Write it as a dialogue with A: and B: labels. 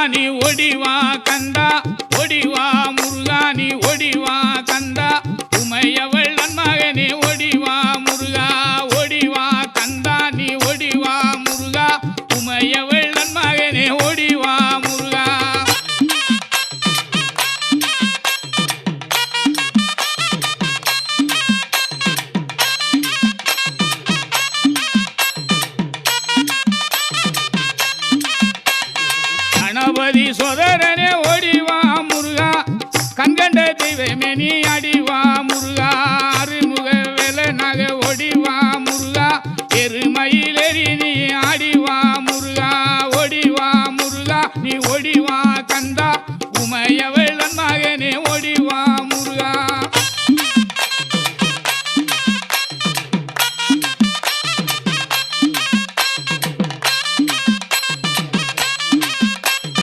A: நீ ஒடிவா கந்தா ஒடிவா முருகா நீ ஒடிவா கந்தா உமையவள் நன்மகனே ஒடிவா முருகா ஒடிவா கந்தா நீ ஒடிவா முருகா உமையவள் நன்மகனே ஒடிவா முருகா கணபதி சோதரனே ஓடிவா முருகா கண்கண்ட தெய்வமே நீ அடிவா முருகா அருமுக வேலனாக ஓடிவா முருகா எருமயிலேறி நீ ஆடிவா முருகா ஓடிவா முருகா நீ ஓடிவா கந்தா உமையவள் மகனே ஓடிவா